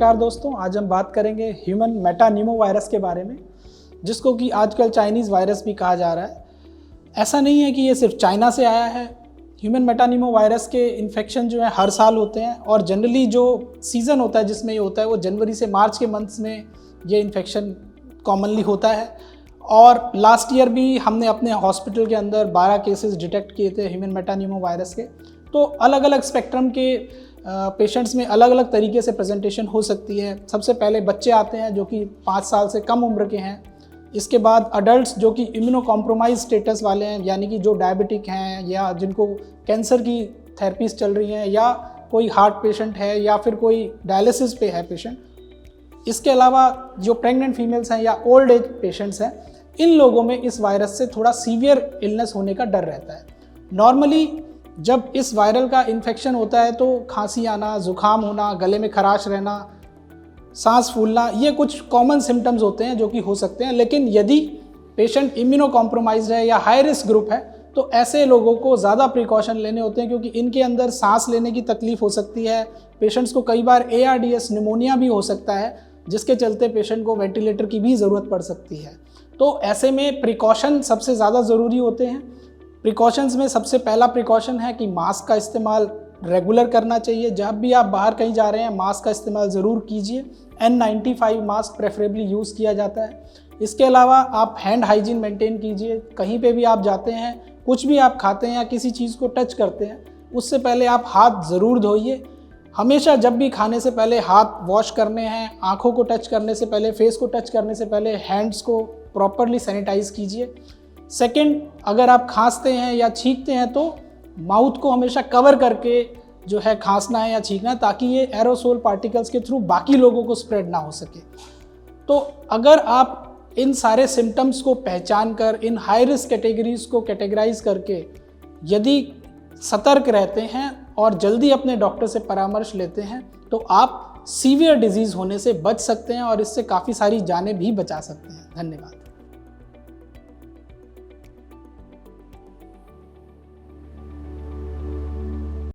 नमस्कार दोस्तों, आज हम बात करेंगे ह्यूमन मेटानिमो वायरस के बारे में, जिसको कि आजकल चाइनीज़ वायरस भी कहा जा रहा है। ऐसा नहीं है कि ये सिर्फ चाइना से आया है। ह्यूमन मेटानिमो वायरस के इन्फेक्शन जो है हर साल होते हैं और जनरली जो सीज़न होता है जिसमें ये होता है वो जनवरी से मार्च के मंथ्स में ये इन्फेक्शन कॉमनली होता है। और लास्ट ईयर भी हमने अपने हॉस्पिटल के अंदर 12 केसेस डिटेक्ट किए थे ह्यूमन मेटानिमो वायरस के। तो अलग अलग स्पेक्ट्रम के पेशेंट्स में अलग अलग तरीके से प्रेजेंटेशन हो सकती है। सबसे पहले बच्चे आते हैं जो कि 5 साल से कम उम्र के हैं। इसके बाद अडल्ट्स जो कि इम्यूनो कॉम्प्रोमाइज स्टेटस वाले हैं, यानी कि जो डायबिटिक हैं या जिनको कैंसर की थेरेपीज चल रही हैं या कोई हार्ट पेशेंट है या फिर कोई डायलिसिस पे है पेशेंट। इसके अलावा जो प्रेग्नेंट फीमेल्स हैं या ओल्ड एज पेशेंट्स हैं, इन लोगों में इस वायरस से थोड़ा सीवियर इलनेस होने का डर रहता है। नॉर्मली जब इस वायरल का इन्फेक्शन होता है तो खांसी आना, जुकाम होना, गले में खराश रहना, सांस फूलना, ये कुछ कॉमन सिम्टम्स होते हैं जो कि हो सकते हैं। लेकिन यदि पेशेंट इम्यूनो कॉम्प्रोमाइज्ड है या हाई रिस्क ग्रुप है तो ऐसे लोगों को ज़्यादा प्रिकॉशन लेने होते हैं, क्योंकि इनके अंदर सांस लेने की तकलीफ हो सकती है। पेशेंट्स को कई बार ARDS निमोनिया भी हो सकता है, जिसके चलते पेशेंट को वेंटिलेटर की भी ज़रूरत पड़ सकती है। तो ऐसे में प्रिकॉशन सबसे ज़्यादा ज़रूरी होते हैं। प्रिकॉशंस में सबसे पहला प्रिकॉशन है कि मास्क का इस्तेमाल रेगुलर करना चाहिए। जब भी आप बाहर कहीं जा रहे हैं मास्क का इस्तेमाल ज़रूर कीजिए। N95 मास्क प्रेफरेबली यूज़ किया जाता है। इसके अलावा आप हैंड हाइजीन मेंटेन कीजिए। कहीं पे भी आप जाते हैं, कुछ भी आप खाते हैं या किसी चीज़ को टच करते हैं, उससे पहले आप हाथ ज़रूर धोइए। हमेशा जब भी खाने से पहले हाथ वॉश करने हैं। आँखों को टच करने से पहले, फेस को टच करने से पहले हैंड्स को प्रॉपरली सैनिटाइज़ कीजिए। सेकंड, अगर आप खांसते हैं या छींकते हैं तो माउथ को हमेशा कवर करके जो है खांसना है या छींकना है, ताकि ये एरोसोल पार्टिकल्स के थ्रू बाकी लोगों को स्प्रेड ना हो सके। तो अगर आप इन सारे सिम्टम्स को पहचान कर इन हाई रिस्क कैटेगरीज को कैटेगराइज करके यदि सतर्क रहते हैं और जल्दी अपने डॉक्टर से परामर्श लेते हैं तो आप सीवियर डिजीज़ होने से बच सकते हैं और इससे काफ़ी सारी जानें भी बचा सकते हैं। धन्यवाद।